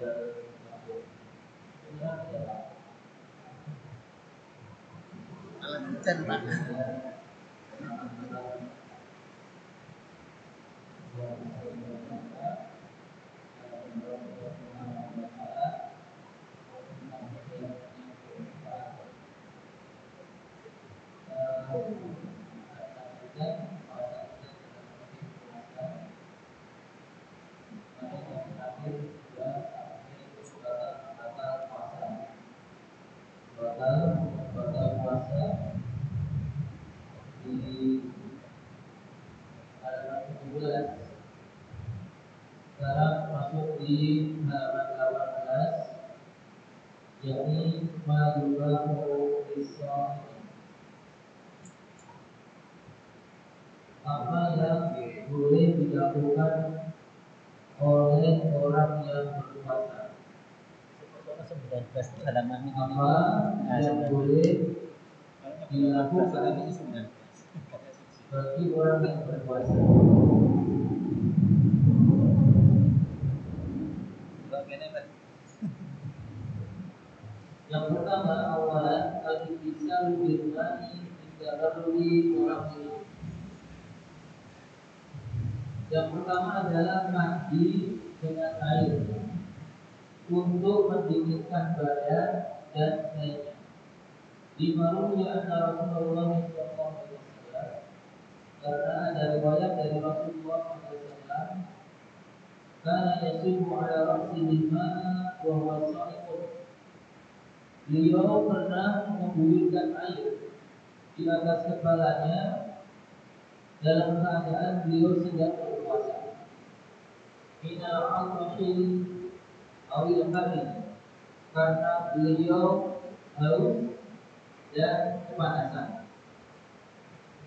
Alam Pak. Sekarang masuk di halaman 18, yakni majubahu islam. Apa yang boleh dilakukan oleh orang yang berpuasa? Apa yang boleh dilakukan bagi orang yang berpuasa? Yang pertama, awalan al-ibtisalu bil ma'i inda orang ini. Yang pertama adalah mandi dengan air untuk mendinginkan badan dan lainnya. Dimarunya anna Rasulullah SAW, karena ada riwayat dari Rasulullah SAW, karena yasubu ala ra'sihi ma'a wa huwa sha'imun. Beliau pernah mengguyurkan air di atas kepalanya dalam keadaan beliau sedang berpuasa. Mina al-mashil awil hari, karena beliau haus dan kepanasan.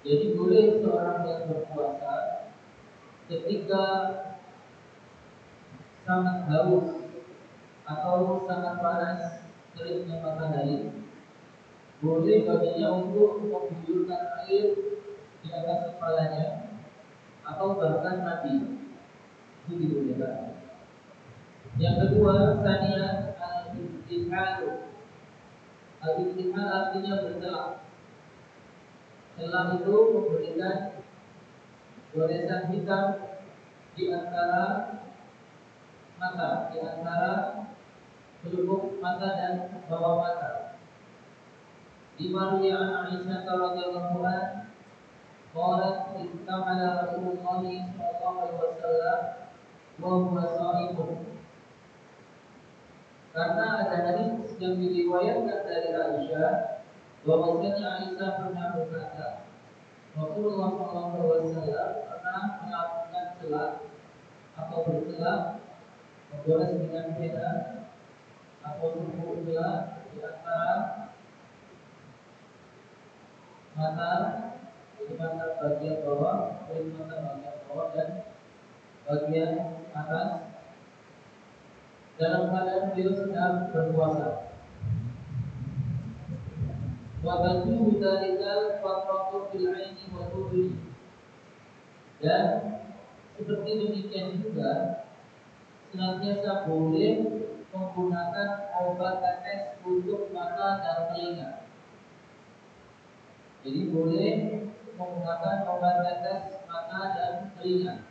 Jadi boleh seorang yang berpuasa ketika sangat haus atau sangat panas teriknya matahari, boleh baginya untuk mengguyurkan air di atas kepalanya atau bahkan mati. Itu dibolehkan. Yang kedua, sanian al-intihal. Al-intihal artinya bercelak. Celak itu memberikan goresan hitam di antara mata, di antara pelupuk mata dan bawah mata. Di Maria Aisyah radhiyallahu anha, qalat istamala Rasulullah sallallahu alaihi wasallam wa huwa sha'imun. Karena ada hadis yang diriwayatkan dari Aisyah bahwasanya Aisyah pernah berkata, Rasulullah SAW pernah melakukan celak atau bercelak, menggores dengan pena atau tubuh celak di antara mata, di mata bagian bawah, di mata bagian bawah dan bagian atas, dalam keadaan beliau sedang berpuasa. Wabatu dalikal fatratu fil aini wa tudri. Dan seperti demikian juga senantiasa boleh menggunakan obat tetes untuk mata dan telinga. Jadi boleh menggunakan obat tetes mata dan telinga.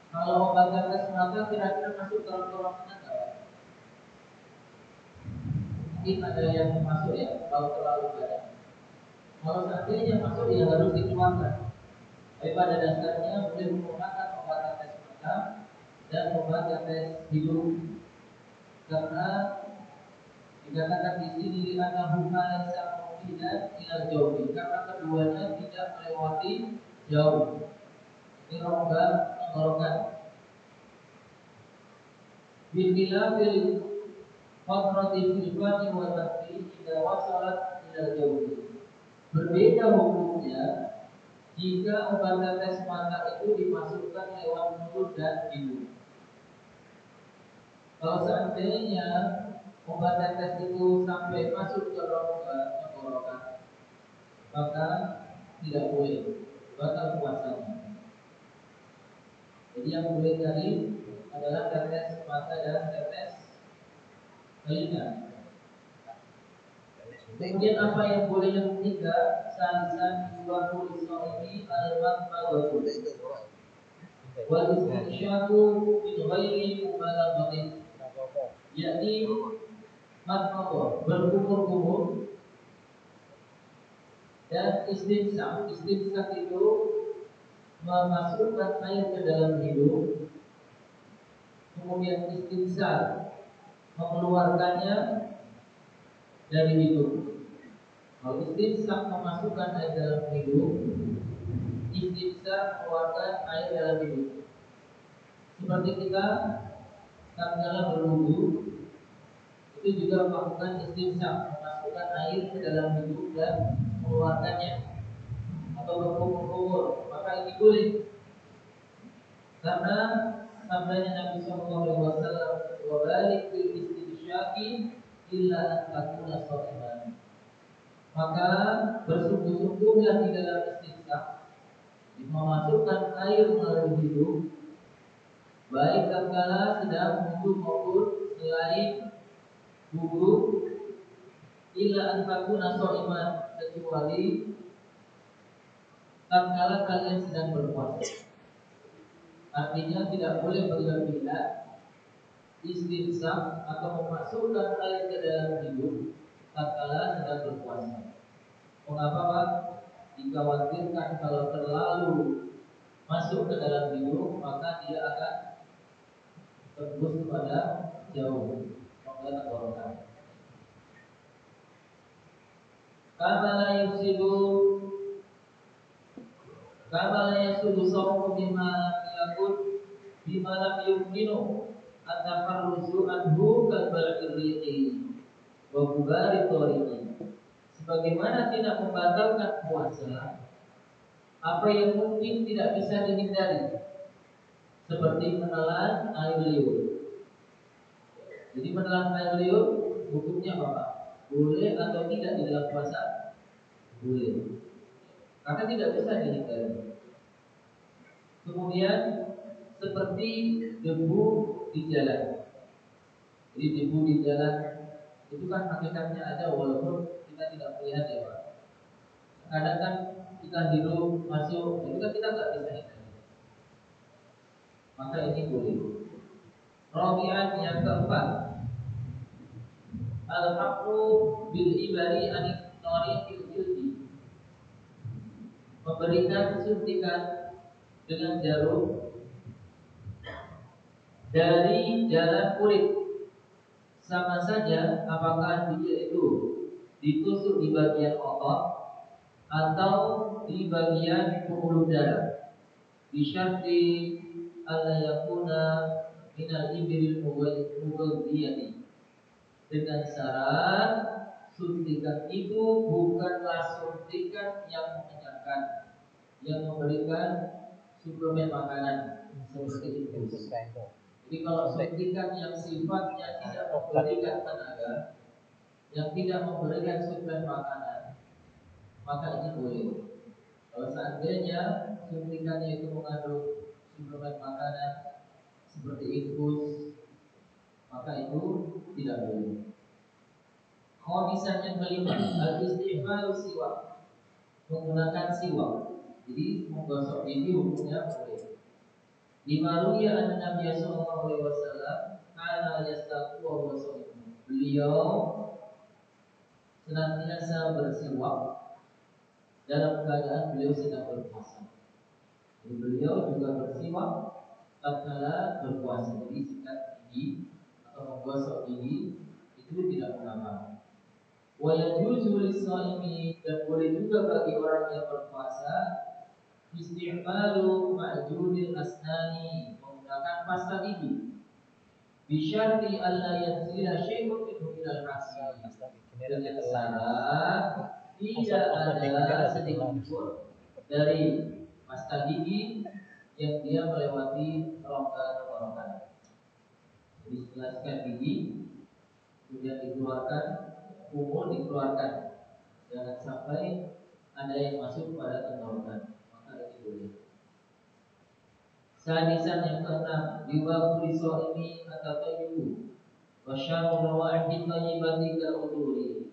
Kalau obat tetes mata kira-kira masuk dalam golongan apa? Mungkin ada yang masuk ya, kalau terlalu banyak. Kalau seandainya masuk ya harus dikeluarkan. Tapi pada dasarnya boleh menggunakan obat tetes mata dan obat tetes hidung, karena dikatakan di sini karena hubungan sama dan ilal jauh, karena keduanya tidak melewati jauh. Ini rongga tenggorokan. Bilbilafil fatrati fil fami wa tafi idza wasalat ilal jauh. Berbeda hukumnya jika obat tetes mata itu dimasukkan lewat mulut dan hidung. Kalau seandainya obat tetes itu sampai masuk ke rongga tenggorokan, maka tidak boleh, batal puasanya. Jadi yang boleh tadi adalah tetes mata dan tetes telinga. Kemudian apa yang boleh yang ketiga? Salisan dua kulis ini al-madmadatu wal istinsyaqu min ghairi mubalaghatin, yakni madmadah berkumur-kumur dan istinsak. Istinsak itu memasukkan air ke dalam hidung, kemudian istinsar mengeluarkannya dari hidung. Kalau istinsak memasukkan air dalam hidung, istinsar mengeluarkan air dalam hidung. Seperti kita tatkala berwudu itu juga melakukan istinsak, memasukkan air ke dalam hidung dan mengeluarkannya, atau berkumur-kumur, maka ini boleh. Karena sabdanya Nabi Sallallahu Alaihi Wasallam, "Wa balik fil istinsyaqi illa an takuna sha'iman." Maka bersungguh-sungguhlah di dalam istinsak, memasukkan air melalui hidung, baik tatkala sedang wudu maupun selain wudu, illa an takuna sha'iman, kecuali tatkala kalian sedang berpuasa. Artinya tidak boleh berlebihan istinsak atau memasukkan air ke dalam hidung tatkala sedang berpuasa. Mengapa, Pak? Dikhawatirkan kalau terlalu masuk ke dalam hidung maka dia akan tembus kepada jauh kepada tenggorokan. Kama la yasudu sawmu bima lam yumkinu at-tafarruzu anhu kal-bal'irriqi wa kubari tariqi. Sebagaimana tidak membatalkan puasa apa yang mungkin tidak bisa dihindari, seperti menelan air liur. Jadi menelan air liur hukumnya apa? Boleh atau tidak di dalam puasa? Boleh, karena tidak bisa dihindari. Kemudian seperti debu di jalan. Jadi debu di jalan itu kan hakikatnya ada walaupun kita tidak melihat, ya Pak. Kadang kan kita hidup masuk, itu kan kita nggak bisa hindari. Maka ini boleh. Rabi'an yang keempat, al-haqqu bil ibari anit tariqil jildi, memberikan suntikan dengan jarum dari jalan kulit, sama saja apakah dia itu ditusuk di bagian otot atau di bagian pembuluh darah. Bisyarti alla yakuna minal ibril mughaddiyati, dengan syarat suntikan itu bukanlah suntikan yang mengenyangkan, yang memberikan suplemen makanan seperti itu. Jadi kalau suntikan yang sifatnya tidak memberikan tenaga, yang tidak memberikan suplemen makanan, maka ini boleh. Kalau seandainya suntikannya itu mengandung suplemen makanan seperti infus, maka itu tidak boleh. Khamisan yang kelima, al-istighfaru siwak, menggunakan siwak. Jadi menggosok gigi hukumnya boleh. Lima ruya an Nabi sallallahu alaihi wasallam kana yastaqu wa huwa shaimun. Beliau senantiasa bersiwak dalam keadaan beliau sedang berpuasa. Jadi beliau juga bersiwak tatkala berpuasa. Jadi sikat gigi atau menggosok gigi itu tidak mengapa. Wa yajuzu lis-shaimi, dan boleh juga bagi orang yang berpuasa isti'malu ma'junil asnani, menggunakan pasta gigi. Bisyarti alla yanzila syai'un minhu minal hasi, dengan syarat tidak ada sedikit pun dari pasta gigi yang dia melewati rongga tenggorokan. Jadi setelah sikat gigi kemudian dikeluarkan, kumur dikeluarkan, jangan sampai ada yang masuk pada tenggorokan, maka ini boleh. Sadisan yang keenam, yubahu lisoimi at-tatayyubu wa syarru rawaihi thayyibati kal-uduri.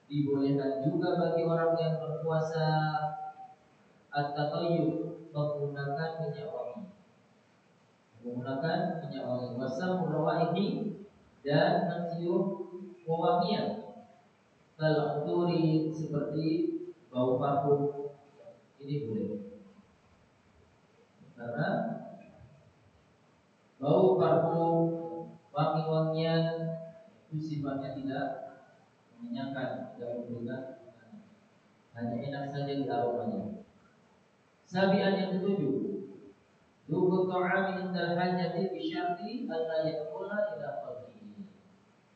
Dibolehkan juga bagi orang yang berpuasa at-tatayyub, menggunakan minyak wangi. Wasam rawaihi, dan mencium wewangian kal-uduri, seperti bau parfum. Ini boleh. Karena bau parfum, wangi-wangian itu sifatnya tidak menyenangkan, tidak memberikan, hanya enak saja di aromanya. Sabian yang ketujuh, dubu ta'ami indal hajati bisyarti alla yakula ila qalbihi.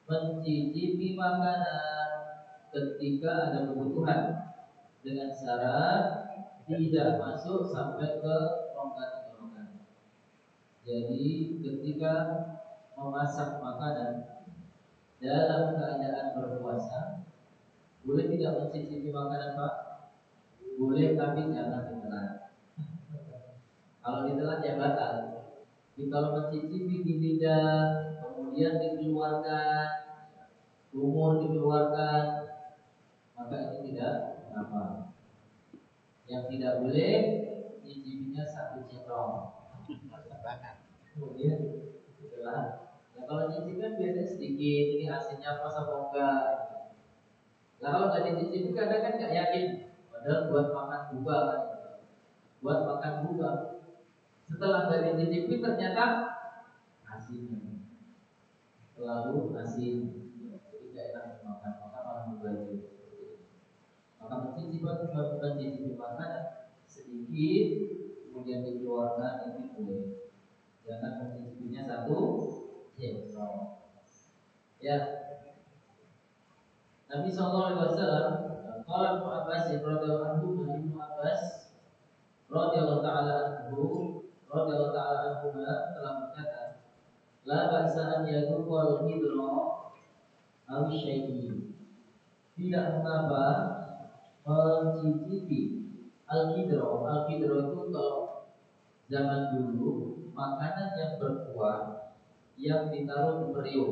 Mencicipi makanan ketika ada kebutuhan, dengan syarat tidak masuk sampai ke rongga tenggorokan. Jadi ketika memasak makanan dalam keadaan berpuasa, boleh tidak mencicipi makanan, Pak? Boleh, tapi jangan ditelan. Kalau ditelan ya batal. Jadi kalau mencicipi di lidah, kemudian dikeluarkan, umur dikeluarkan, maka ini tidak apa. Yang tidak boleh cicipinya satu centong, kemudian ditelan. Nah, kalau cicipi kan biasanya sedikit, ini hasilnya pas apa enggak. Nah, kalau nggak dicicipi kadang kan nggak yakin, padahal buat makan buka kan, buat makan buka. Setelah dari dicicipi ternyata asin, terlalu asin, jadi nggak enak dimakan, maka malah mubazir. Maka mencicipi makanan sedikit, kemudian dikeluarkan, itu boleh. Jangan mencicipinya satu centong. Ya, Nabi Sallallahu Alaihi Wasallam, kalau Ibnu Abbas radhiyallahu anhu, Ibnu Abbas radhiyallahu taala anhu telah berkata, la ba'sa an yadhqal hidra aw syai'i. Tidak mengapa mencicipi al-hidra. Al-hidra itu kalau zaman dulu makanan yang berkuah yang ditaruh di periuk.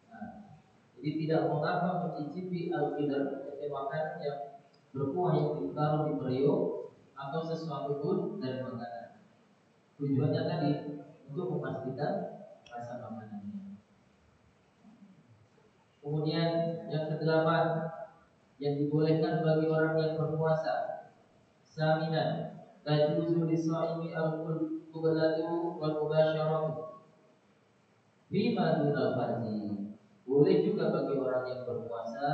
Nah, jadi tidak mengapa mencicipi al-hidra, yaitu makanan yang berkuah yang ditaruh di periuk atau sesuatu pun dari makanan. Tujuannya tadi untuk memastikan rasa makanannya. Kemudian yang kedelapan, yang dibolehkan bagi orang yang berpuasa, saminan, tajuzu lis-shaimi al-qublatu wal mubasyaratu bima dunal farji. Boleh juga bagi orang yang berpuasa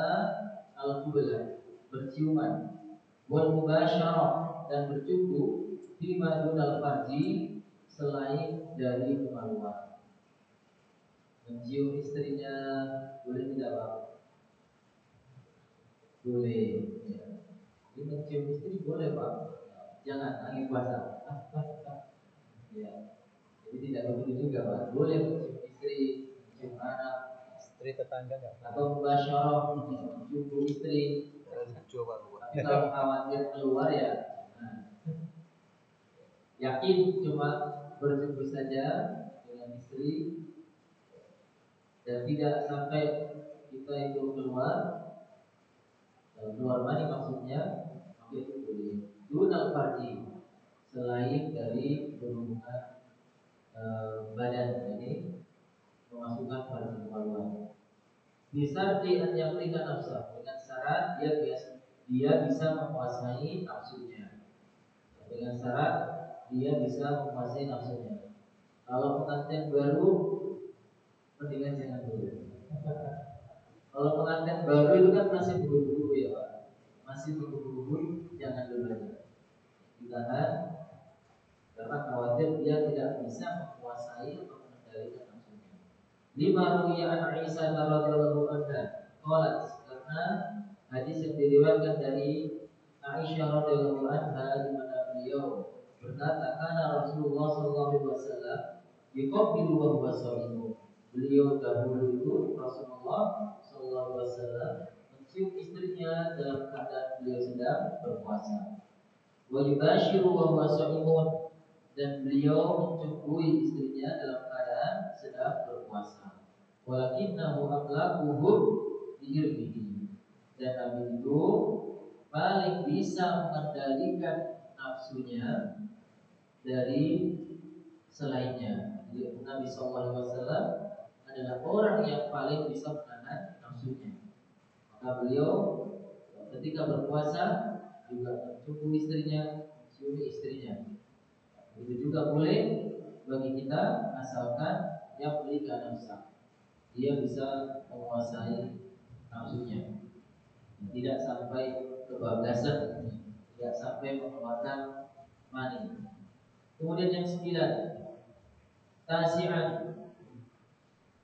al-qublah, berciuman, wal mubasyarah, dan bercumbu bima dunal farji, selain dari kemaluan. Mencium istrinya boleh tidak, Pak? Boleh. Ya. Jadi mencium istri boleh, Pak. Jangan lagi puasa. Ya. Jadi tidak begitu juga, Pak. Boleh mencium istri, mencium anak, Istri tetangga nggak? atau mubasyarah, mencium istri. Tapi kalau khawatir keluar ya, nah, yakin cuma bercumbu saja dengan istri dan tidak sampai kita itu keluar mani maksudnya, maka itu boleh. Dunal farji, selain dari berhubungan badan, jadi memasukkan farji kemaluan. Bisa yang ringan nafsu, dengan syarat dia bisa menguasai nafsunya. Dengan syarat dia bisa menguasai nafsunya. Kalau pengantin baru, mendingan jangan dulu. Kalau pengantin baru itu kan masih buru-buru ya, Pak. Masih buru-buru, jangan dulu aja. Ditahan, karena khawatir dia tidak bisa menguasai atau mengendalikan nafsunya. Lima ruwiya an Aisyah radhiyallahu anha qalat, karena hadis yang diriwayatkan dari Aisyah radhiyallahu anha, di mana beliau berkata, karena Rasulullah sallallahu alaihi wasallam yuqabbilu wa huwa shaimun. Beliau dahulu itu Rasulullah sallallahu alaihi wasallam mencium istrinya dalam keadaan beliau sedang berpuasa. Wa yubashiru wa huwa shaimun, dan beliau mencukui istrinya dalam keadaan sedang berpuasa. Walakinnahu ablaquhum biirbihi. Dan Nabi itu paling bisa mengendalikan nafsunya dari selainnya. Jadi Nabi SAW adalah orang yang paling bisa menahan nafsunya. Maka beliau ketika berpuasa juga mencukui istrinya, menciumi istrinya. Itu juga boleh bagi kita asalkan yang berikan nafsu. Dia bisa menguasai nafsunya. Tidak sampai kebablasan, tidak sampai mengeluarkan mani. Kemudian yang 9, tasi'an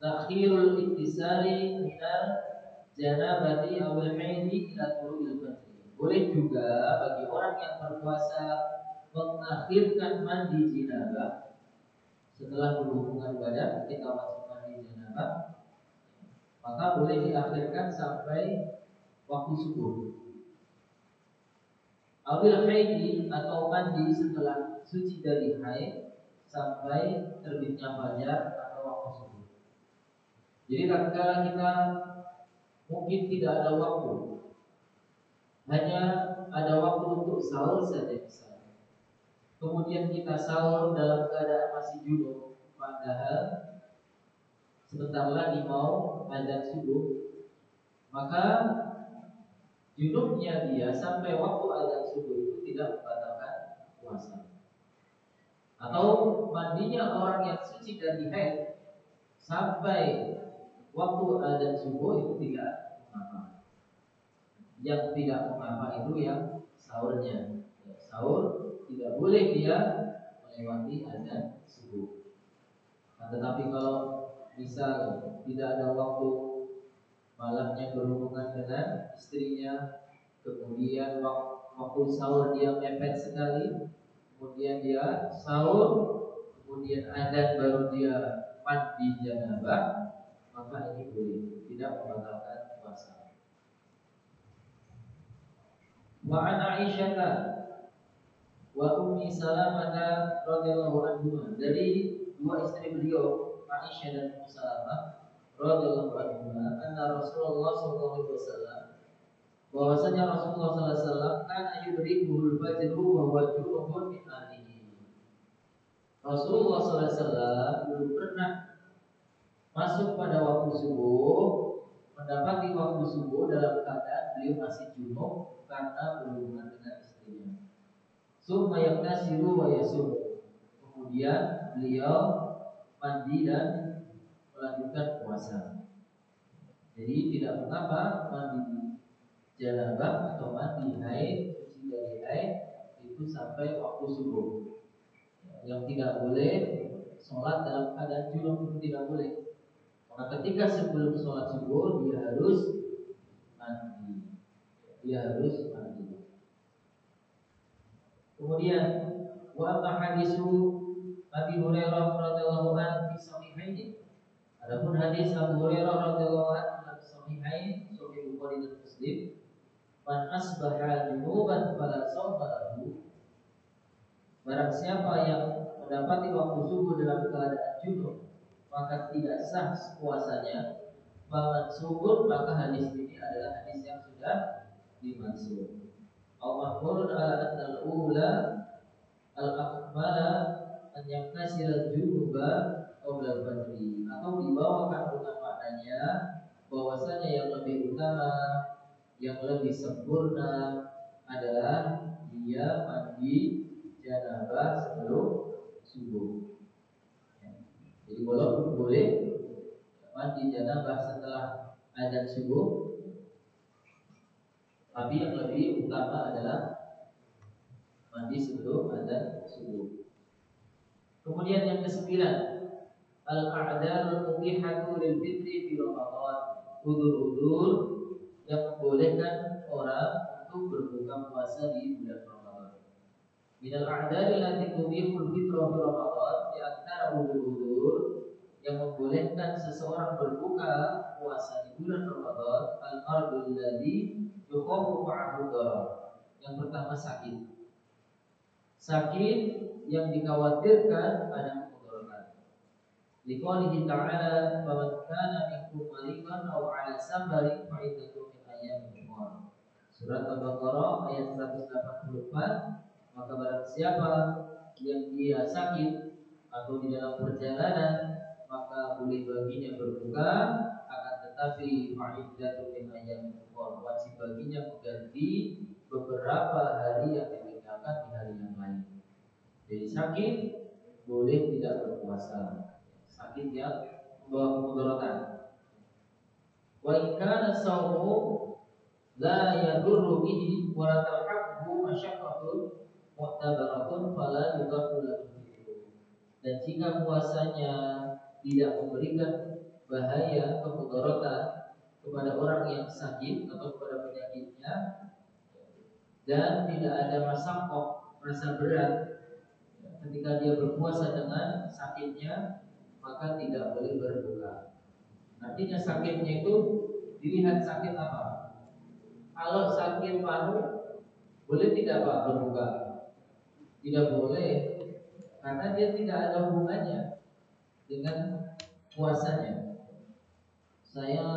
takhirul ittisali minal janabati awal haidi ila tulu'il fajr. Boleh juga bagi orang yang berpuasa mengakhirkan mandi janabah setelah berhubungan badan, kita wajib mandi janabah, maka boleh diakhirkan sampai waktu subuh. Awil haidi atau mandi setelah suci dari haid sampai terbitnya fajar atau waktu subuh. Jadi tatkala kita mungkin tidak ada waktu, hanya ada waktu untuk sahur saja misalnya. Kemudian kita sahur dalam keadaan masih junub, padahal sebentar lagi mau azan subuh, maka junubnya dia sampai waktu azan subuh itu tidak membatalkan puasa. Atau mandinya orang yang suci dari haid sampai waktu azan subuh itu tidak mengapa. Yang tidak mengapa itu yang sahurnya. Sahur tidak boleh dia melewati azan subuh. Nah, tetapi kalau misal tidak ada waktu, malamnya berhubungan dengan istrinya, kemudian waktu sahur dia mepet sekali, kemudian dia sahur, kemudian azan baru dia mandi janabah, maka ini boleh, tidak membatalkan puasa. Wa an Aisyah wa Ummi Salamah radhiyallahu anhuma, dari dua istri beliau, Aisyah dan Ummu Salamah radhiyallahu anhuma, anna Rasulullah sallallahu alaihi wasallam, bahwasanya Rasulullah sallallahu alaihi wasallam kana yudrikuhul fajru wa huwa junubun min ahlihi. Rasulullah sallallahu alaihi wasallam dulu pernah masuk pada waktu subuh, mendapati waktu subuh dalam keadaan beliau masih junub karena berhubungan dengan istrinya. Summa yaktasilu wa yasum. Kemudian beliau mandi dan melanjutkan puasa. Jadi tidak mengapa mandi janabah atau mandi haid, suci dari haid itu sampai waktu subuh. Yang tidak boleh sholat dalam keadaan junub itu tidak boleh. Maka ketika sebelum sholat subuh dia harus mandi. Kemudian wa amma hadisu Abi Hurairah radhiyallahu anhu fi sahihain. Adapun hadis Abu Hurairah radhiyallahu anhu dalam sahihain, Sahih Bukhari dan Muslim, man asbaha junuban fala shawma lahu. Barang siapa yang mendapati waktu subuh dalam keadaan junub, maka tidak sah puasanya. Bahkan subuh, maka hadis ini adalah hadis yang sudah dimansukh. Al-mahmurun ala al-ula al-akmala an yaktasira junuba qabla al-fajri, atau dibawakan dengan maknanya bahwasanya yang lebih utama, yang lebih sempurna adalah dia mandi janabah sebelum subuh. Jadi walaupun boleh mandi janabah setelah azan subuh, tapi yang lebih utama adalah mandi sebelum azan subuh. Kemudian yang ke-9, al-a'dalul mubihatu lil fitri fi Ramadan, udzur-udzur yang membolehkan orang untuk berbuka puasa di bulan Ramadan. Minal a'dalil lati tubihul fitra fi Ramadan, di antara udzur-udzur yang membolehkan seseorang berbuka puasa di bulan Ramadan, al-mardul ladzi yukhafu ma'ahu darar. Yang pertama sakit. sakit yang dikhawatirkan ada kemudaratan. Liqaulihi ta'ala, "Faman kana minkum maridan aw 'ala safarin fa iddatun min ayyamin ukhra." Surat Al-Baqarah ayat 184. Maka barang siapa yang dia sakit atau di dalam perjalanan, maka boleh baginya berbuka, akan tetapi fa'iddatun min ayyamin ukhra, wajib baginya mengganti beberapa hari yang ditinggalkan di hari yang lain. Jadi sakit boleh tidak berpuasa, sakit yang membawa kemudaratan. Wa in kana sawmu la yadurru bihi wa la talhaquhu masyaqqatun mu'tabaratun fala yuqalu lahu. Dan jika puasanya tidak memberikan bahaya atau mudaratah kepada orang yang sakit atau kepada penyakitnya, dan tidak ada rasa berat ketika dia berpuasa dengan sakitnya, maka tidak boleh berbuka. Artinya sakitnya itu dilihat sakit apa. Kalau sakit paru, boleh tidak Pak berbuka? Tidak boleh, karena dia tidak ada hubungannya dengan puasanya. Saya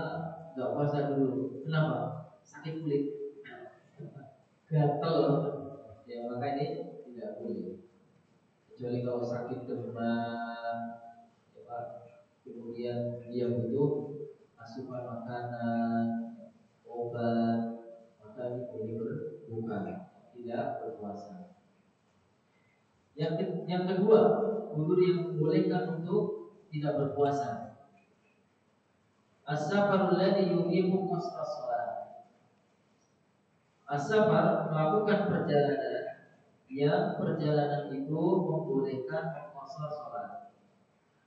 nggak puasa dulu, kenapa? Sakit kulit, gatel, ya maka ini tidak boleh. Kecuali kalau sakit demam, ya Pak, kemudian dia butuh asupan makanan, obat, maka ini boleh berbuka, tidak berpuasa. Yang kedua, udzur yang membolehkan untuk tidak berpuasa. As-safarul ladzi yuqimu qasra shalah. As-safar melakukan perjalanan yang perjalanan itu membolehkan mengqasar salat.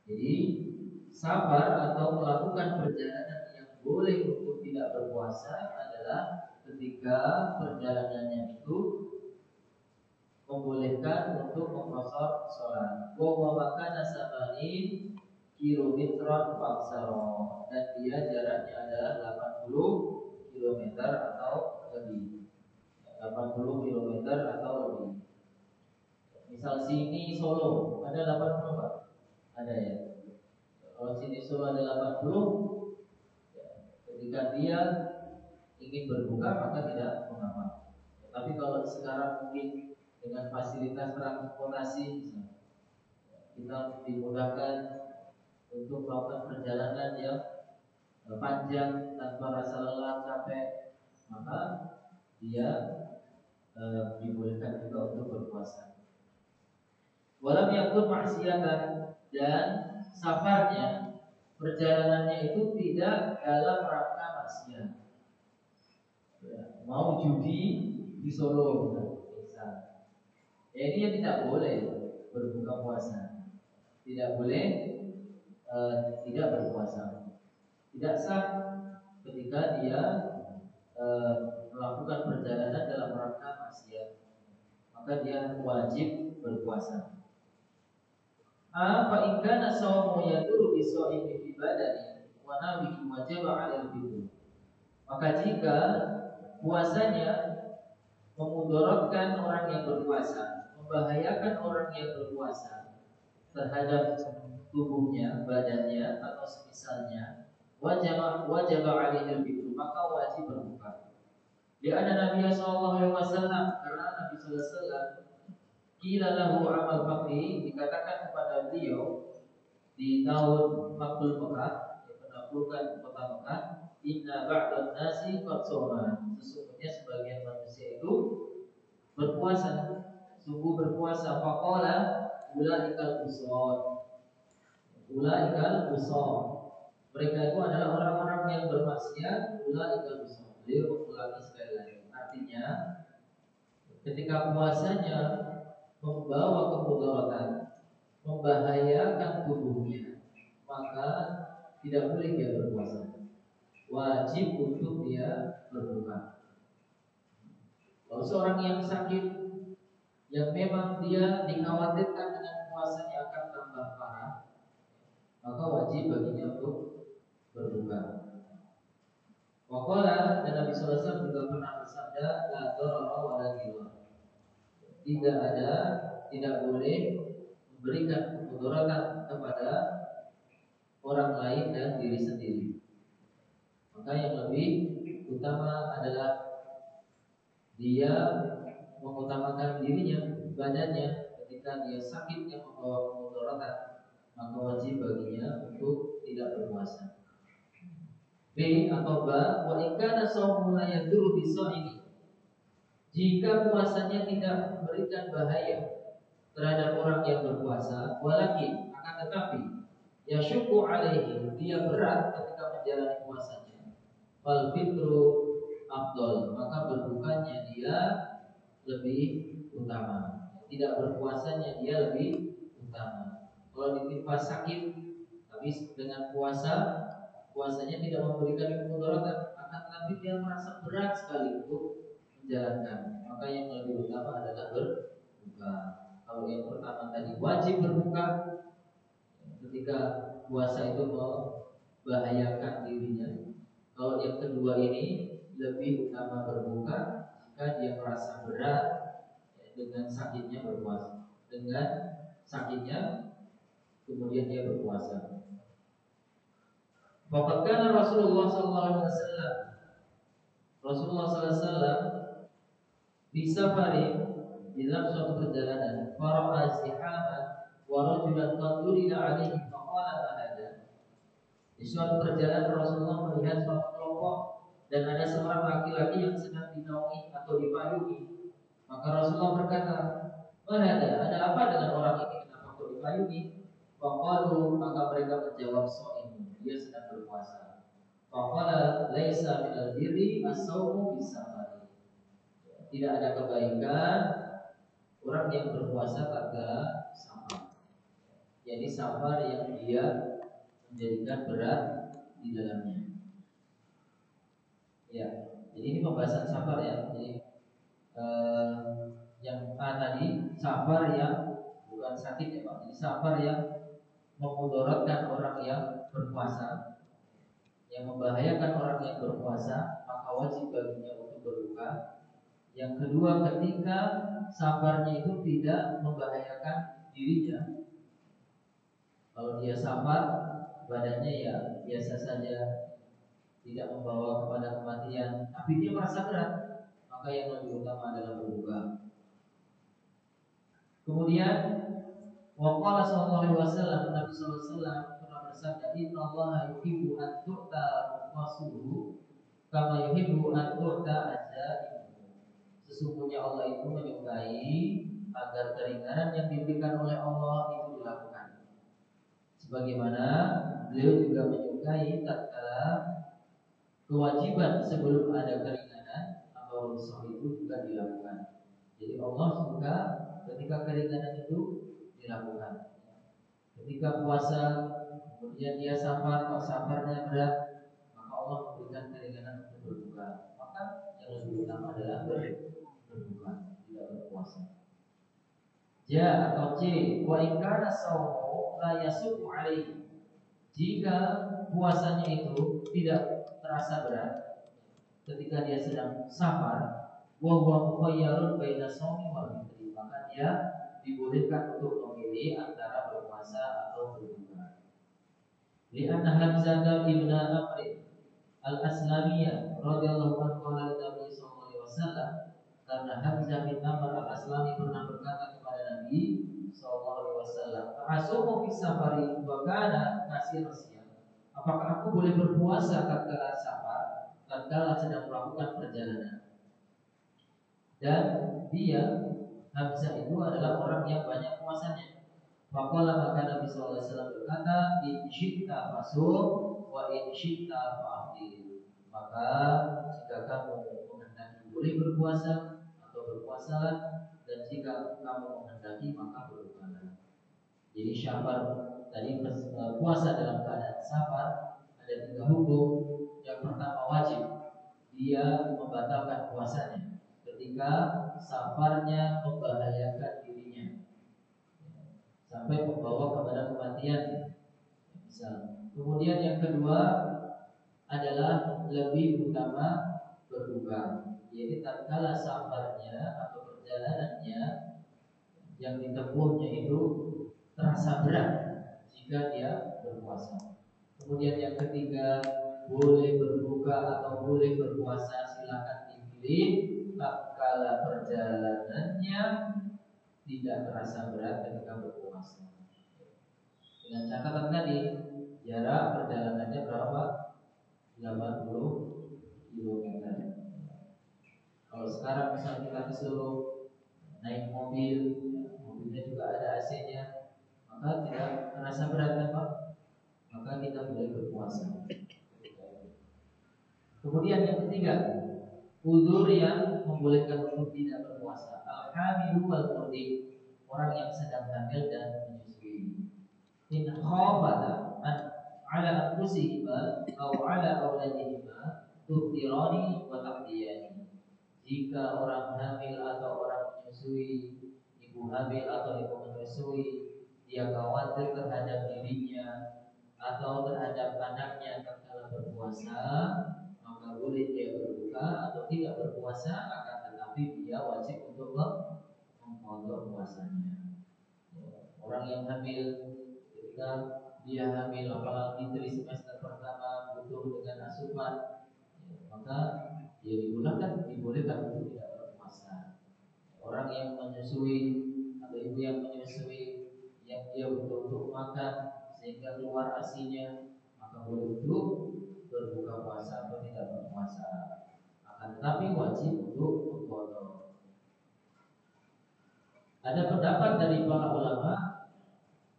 Jadi safar atau melakukan perjalanan yang boleh untuk tidak berpuasa adalah ketika perjalanannya itu membolehkan untuk mengqasar salat. Wa makana sabanin kilometeran faksaro, dan dia jaraknya adalah 80 km atau lebih. 80 km atau lebih. Misal sini Solo ada 80 Pak? Ada ya. Kalau sini Solo ada 80, ya, ketika dia ingin berbuka maka tidak mengapa. Tapi kalau sekarang mungkin dengan fasilitas transportasi, misalnya, kita dimudahkan untuk melakukan perjalanan yang panjang tanpa rasa lelah capek, maka dia dibolehkan juga untuk berpuasa. Walam yakun maksiatan, dan safarnya, perjalanannya itu tidak dalam rangka maksiat. Ya, mau judi di Solo misal, ya ini yang tidak boleh berbuka puasa, tidak boleh tidak berpuasa, tidak sah ketika dia melakukan perjalanan dalam rangka maksiat, maka dia wajib berpuasa. Fa in kana sawmu yaduru bi shaimi fi badani wa nawihi wajib 'ala al-fitur. Maka jika puasanya memudaratkan orang yang berpuasa, membahayakan orang yang berpuasa terhadap tubuhnya, badannya atau semisalnya, wajib 'alaihi al-fitur, maka wajib berbuka. Di ada Nabi sallallahu alaihi wasallam, karena Nabi sallallahu alaihi wasallam qila lahu amal faqih, dikatakan kepada beliau di tahun Makul Mekah, penaklukan kota Mekah, inna ba'dan nasi qad shoma, sesungguhnya sebagian manusia itu berpuasa, sungguh berpuasa. Faqala ulaikal usad, mereka itu adalah orang-orang yang bermaksiat. Ulaikal usad, beliau mengulangi sekali lagi, artinya ketika puasanya membawa kemudaratan, membahayakan tubuhnya, maka tidak boleh dia berpuasa. Wajib untuk dia berbuka. Kalau seorang yang sakit, yang memang dia dikhawatirkan dengan puasanya akan tambah parah, maka wajib baginya untuk berbuka. Waqala, dan Nabi sallallahu alaihi wasallam juga pernah bersabda, la darara wa la dirar, tidak boleh memberikan kemudaratan kepada orang lain dan diri sendiri. Maka yang lebih utama adalah dia mengutamakan dirinya, badannya ketika dia sakit yang membawa kemudaratan, maka wajib baginya untuk tidak berpuasa. B atau ba, wa in kana shaumuhu la yadurru bis-shaimi. Jika puasanya tidak memberikan bahaya terhadap orang yang berpuasa, walakin akan tetapi yasyukku alaihi, dia berat ketika menjalani puasanya, fal fitru afdol, maka berbukanya dia lebih utama. Tidak berpuasanya dia lebih utama. Kalau ditimpa sakit tapi dengan puasanya tidak memberikan kemudaratan, akan tetapi dia merasa berat sekali untuk menjalankan, maka yang lebih utama adalah berbuka. Kalau yang pertama tadi wajib berbuka ketika puasa itu membahayakan dirinya. Kalau yang kedua ini lebih utama berbuka jika dia merasa berat dengan sakitnya berpuasa, dengan sakitnya kemudian dia berpuasa. Bahkan Rasulullah SAW bisa pada dalam suatu perjalanan, fara'a istihaman wa rajulan qad durida alaihi faqala tahada. Di suatu perjalanan Rasulullah melihat suatu kelompok dan ada seorang laki-laki yang sedang dinaungi atau dipayungi. Maka Rasulullah berkata, "Mahada, ada apa dengan orang ini? Kenapa kau dipayungi?" Faqalu, maka mereka menjawab, "Shaim, dia sedang berpuasa." Faqala, "Laisa minal birri as-shaumu bis-safari." Tidak ada kebaikan orang yang berpuasa tatkala safar. Jadi safar yang dia menjadikan berat di dalamnya. Ya, jadi ini pembahasan safar ya. Jadi yang tadi safar yang bukan sakit ya Pak. Jadi safar yang memudaratkan orang yang berpuasa, yang membahayakan orang yang berpuasa, maka wajib baginya untuk berbuka. Yang kedua, ketika safarnya itu tidak membahayakan dirinya. Kalau dia safar, badannya ya biasa saja, tidak membawa kepada kematian, tapi dia merasa berat, maka yang lebih utama adalah berbuka. Kemudian waqala sallallahu alaihi wasallam, Nabi sallallahu alaihi wasallam pernah bersabda, "Innallaha yuhibbu an tu'ta rukhsatuhu kama yuhibbu an tu'ta ajaibuhu." Sesungguhnya Allah itu menyukai agar keringanan yang diberikan oleh Allah itu dilakukan. Sebagaimana beliau juga menyukai tatkala kewajiban sebelum ada keringanan atau rukhsah itu juga dilakukan. Jadi Allah suka ketika keringanan itu dilakukan. Ketika puasa, kemudian dia safar, kalau safarnya berat, maka Allah memberikan keringanan untuk berbuka. Maka yang lebih utama adalah berbuka, tidak berpuasa. Ja atau C, wa in kana shaumu la yasuqu alaihi. Jika puasanya itu tidak terasa berat ketika dia sedang safar, wa huwa mukhayyarun baina shaumi wal fitri, maka dia dibolehkan untuk memilih antara berpuasa atau berbuka. Li'anna Hamzah ibn Amr al-Aslamiyah radhiyallahu anhu qala Nabi sallallahu alaihi wasallam, karena Hamzah bin Amr al-Aslami pernah berkata kepada Nabi sallallahu alaihi wasallam, "Asumu fi safari wa kana kasir siyam." Apakah aku boleh berpuasa tatkala safar, tatkala sedang melakukan perjalanan? Dan dia Hamzah itu adalah orang yang banyak puasanya. Faqala, maka Nabi sallallahu alaihi wasallam berkata, "In syi'ta fasum wa in syi'ta fa'afdir." Maka jika kamu menghendaki boleh berpuasa atau berpuasalah, dan jika kamu menghendaki maka berbukalah. Jadi safar tadi, puasa dalam keadaan safar ada 3 hukum. Yang pertama, wajib dia membatalkan puasanya ketika safarnya membahayakan dirinya sampai membawa kepada kematian. Kemudian yang kedua adalah lebih utama berbuka. Jadi tatkala safarnya atau perjalanannya yang ditempuhnya itu terasa berat jika dia berpuasa. Kemudian yang ketiga, boleh berbuka atau boleh berpuasa, silakan dipilih tatkala perjalanannya tidak terasa berat ketika berpuasa. Dengan catatan tadi, jarak perjalanannya berapa? 80 km. Kalau sekarang misalnya kita disuruh naik mobil, mobilnya juga ada AC-nya, maka tidak terasa berat kan Pak? Maka kita boleh berpuasa. Kemudian yang ketiga, uzur yang membolehkan untuk tidak berpuasa. Al-hamilu wal murdi, orang yang sedang hamil dan menyusui. In khafata ala anfusihima aw ala auladihima tuftirani wa taqdiyani. Jika orang hamil atau orang menyusui, ibu hamil atau ibu menyusui, dia khawatir terhadap dirinya atau terhadap anaknya tatkala berpuasa, maka boleh dia berbuka atau tidak berpuasa, akan tetapi dia wajib untuk memotong puasanya. Orang yang hamil, ketika dia hamil apalagi dari semester pertama butuh dengan asupan, maka dia dibolehkan untuk tidak berpuasa. Orang yang menyusui atau ibu yang menyusui, yang dia butuh untuk makan sehingga keluar asinya, maka boleh untuk berbuka puasa atau tidak berpuasa. Akan tetapi wajib untuk memotong. Ada pendapat dari para ulama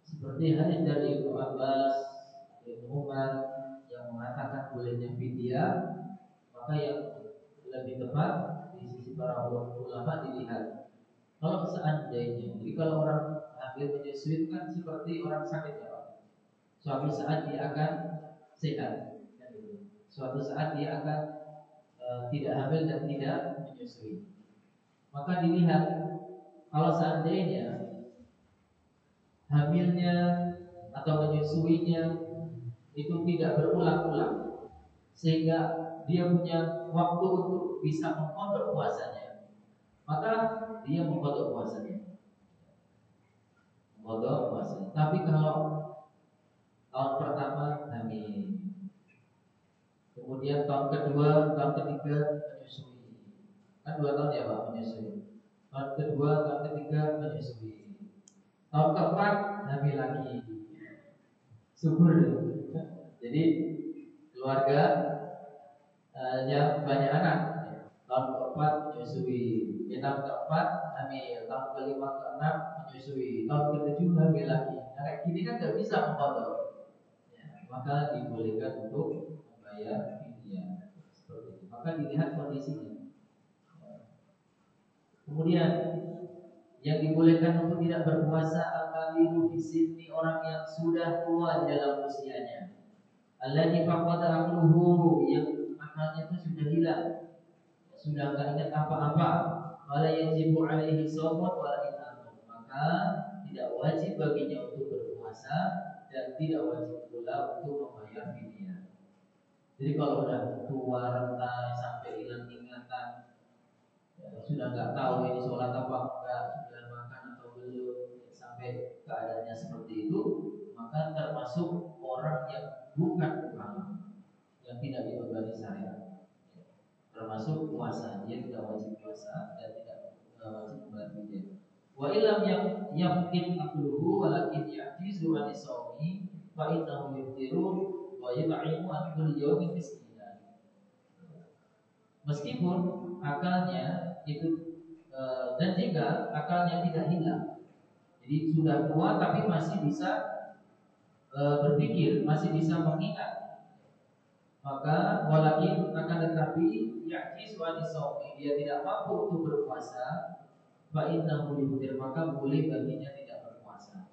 seperti hadis dari Ibnu Abbas, Ibnu Umar yang mengatakan bolehnya fidyah, maka yang lebih tepat di sisi para ulama dilihat kalau seandainya, jadi kalau orang hamil menyusui kan seperti orang sakit ya Pak. Suatu saat dia akan sehat, suatu saat dia akan tidak hamil dan tidak menyusui. Maka dilihat kalau seandainya hamilnya atau menyusuinya itu tidak berulang-ulang, sehingga dia punya waktu untuk bisa mengkodok puasanya, maka dia mengkodok puasanya. Mengkodok puasanya. Tapi kalau tahun pertama hamil, kemudian tahun kedua, tahun ketiga menyusui, kan 2 tahun ya Pak menyusui. Tahun kedua, tahun ketiga menyusui. Tahun keempat hamil lagi. Subur. Jadi keluarga yang banyak anak. Tahun keempat menyusui, tahun keempat hamil, tahun kelima keenam menyusui, tahun ketujuh hamil lagi. Nah kayak gini kan nggak bisa memotong. Ya, maka dibolehkan untuk membayar fidyah seperti itu. Maka dilihat kondisinya. Kemudian yang dibolehkan untuk tidak berpuasa al-kabiru di sini orang yang sudah tua di dalam usianya. Alladzi faqada aqluhu, yang akalnya itu sudah hilang, sudah enggak ingat apa-apa. Wala yajibu alaihi shaumun wala it'am, maka tidak wajib baginya untuk berpuasa dan tidak wajib pula untuk membayar fidyah. Jadi kalau udah tua renta sampai hilang ingatan, sudah nggak tahu ini sholat apa enggak, sudah makan atau belum, sampai keadaannya seperti itu, maka termasuk orang yang bukan ulama, yang tidak dibebani syariat, termasuk puasa, dia tidak wajib puasa dan tidak wajib membayar fidyah. Wa ilam yang yaqin aqluhu walakin yajizu an shaumi fa innahu yuftiru wa yut'imu an kulli yawmin miskinan. Meskipun akalnya itu dan jika akalnya tidak hilang, jadi sudah tua tapi masih bisa berpikir, masih bisa mengingat, maka walakin akan tetapi yajizu an shaumi, dia tidak mampu untuk berpuasa, fa innahu yuftir, maka boleh baginya tidak berpuasa.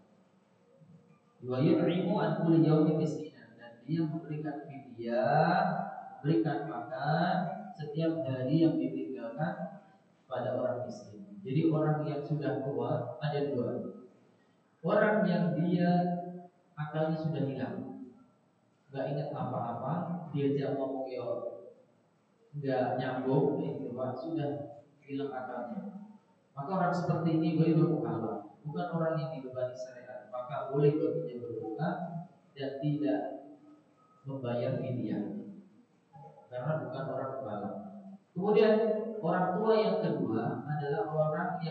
Wa yut'imu an kulli yawmin miskinan, dan dia memberikan fidyah, berikan makan setiap hari yang ditinggalkan pada orang miskin. Jadi orang yang sudah tua ada 2. Orang yang dia akalnya sudah hilang, nggak ingat apa-apa, diajak ngomong ya nggak nyambung, itu Pak, sudah hilang akalnya. Maka orang seperti ini boleh berpuasa. bukan orang yang dibebani syariat, maka boleh baginya berbuka dan tidak membayar fidyah karena bukan orang pembalap. Kemudian orang tua yang kedua adalah orang tua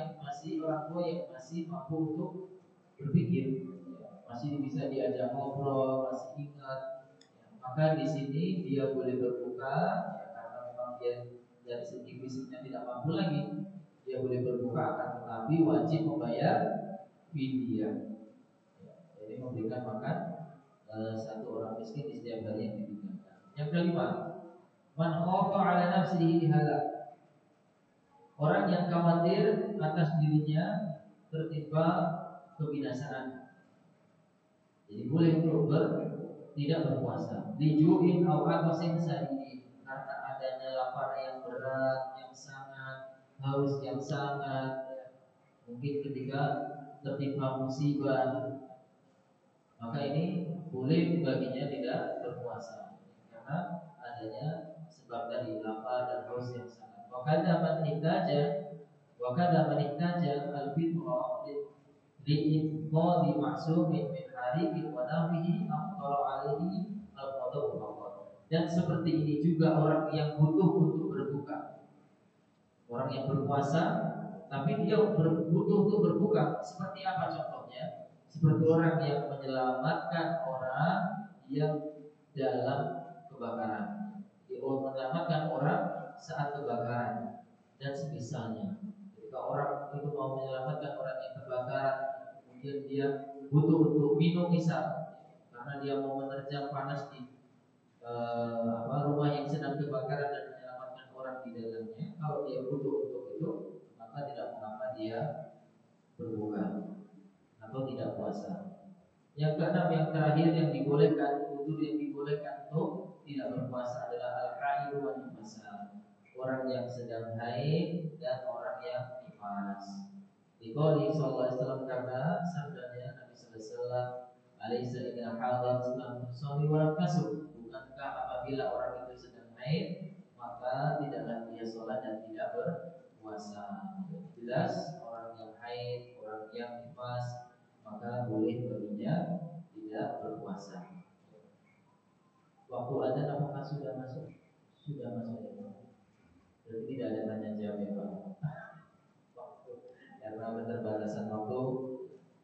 yang masih mampu untuk berpikir, masih bisa diajak ngobrol, masih ingat. Maka di sini dia boleh berbuka, karena memang dia dari segi fisiknya tidak mampu lagi. Dia boleh berbuka, akan tetapi wajib membayar fidyah. Jadi memberikan makan satu orang miskin di setiap hari yang ditinggalkan. Yang kelima, man khafa ala nafsihi halak. Orang yang khawatir atas dirinya tertimpa kebinasaan. Jadi boleh untuk tidak berpuasa. Lijuin au atasin sadidi, karena adanya lapar yang berat, yang sangat, haus yang sangat, mungkin ketika tertimpa musibah, maka ini boleh baginya tidak berpuasa karena adanya sebab tadi lapar dan haus yang sangat. Wakada man ihtaja al-fitra li'inqadhi ma'sumin min harikin wa nahwihi afdara alaihi al-qada'u faqat. Dan seperti ini juga orang yang butuh untuk berbuka. Orang yang berpuasa tapi dia butuh untuk berbuka. Seperti apa contohnya? Seperti orang yang menyelamatkan orang yang dalam kebakaran. Dia menyelamatkan orang saat kebakaran dan semisalnya. Ketika orang itu mau menyelamatkan orang yang terbakaran, kemudian dia butuh untuk minum misal, karena dia mau menerjang panas di rumah yang sedang kebakaran dan menyelamatkan orang di dalamnya. Kalau dia butuh untuk itu, maka tidak mengapa dia berbuka atau tidak puasa. Yang keenam, yang terakhir yang dibolehkan, udur yang dibolehkan untuk tidak berpuasa adalah al-haid wa nifasa, orang yang sedang haid dan orang yang nifas. Dikali sallallahu alaihi wasallam, karena sabdanya Nabi sallallahu alaihi wasallam, "Alaisa idza hadat lam tusalli wa lam tasum." Bukankah apabila orang itu sedang haid, maka tidaklah dia sholat dan tidak berpuasa. Jelas orang yang haid, orang yang nifas, maka boleh baginya tidak berpuasa. Waktu adzan apakah sudah masuk? Sudah masuk ya. Berarti tidak ada tanya jawab ya Pak. Waktu, karena keterbatasan waktu.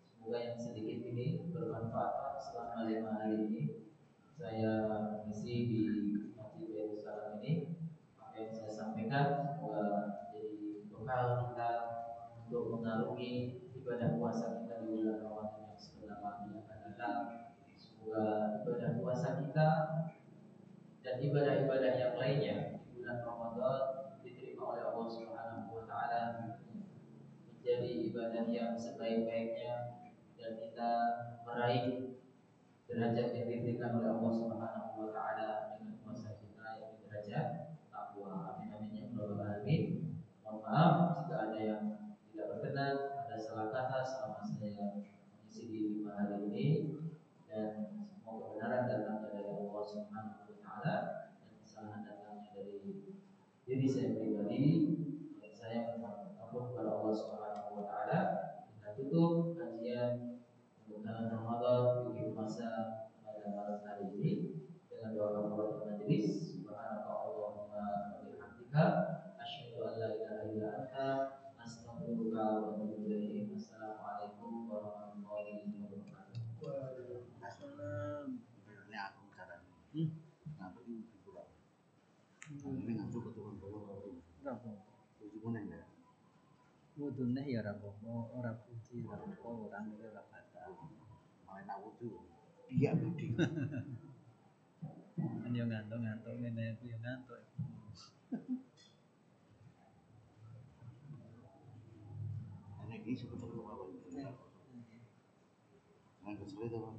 Semoga yang sedikit ini bermanfaat. Selama 5 hari ini saya mengisi di Masjid Baitul Salam ini. Apa yang saya sampaikan semoga jadi bekal kita untuk mengarungi ibadah puasa kita di bulan Ramadan yang sebentar lagi akan datang. Semoga ibadah puasa kita dan ibadah-ibadah yang lainnya di bulan Ramadan diterima oleh Allah Subhanahu wa taala, menjadi ibadah yang sebaik-baiknya dan kita meraih derajat yang diberikan oleh Allah Subhanahu wa taala dengan puasa kita yang derajat takwa. Amin amin ya rabbal alamin. Mohon maaf jika ada yang tidak berkenan, ada salah kata selama saya mengisi di 5 hari ini, dan semua kebenaran datangnya dari Allah Subhanahu wa taala dan kesalahan datangnya dari diri saya pribadi. Dan saya memohon ampun kepada Allah Subhanahu wa taala. Kita tutup kajian pembukaan Ramadan di masa pada malam hari ini dengan doa kafaratul majelis. Subhanaka Allahumma wa bihamdika asyhadu an la ilaha illa anta astaghfiruka wa atubu ilaik. Assalamualaikum warahmatullahi wabarakatuh. Waalaikumsalam. Ini aku caranya. Aku ini kurang. Ini ngantuk betul betul. Berapa? Tujuh menit ya. Wudune ya ora apa-apa, ora puji, ora apa, orang iki ora batal. Main aku tuh. Iya budi. Kan yo ngantuk-ngantuk ngene aku yo ngantuk. Ini sebetulnya apa? Ngantuk sekali tuh.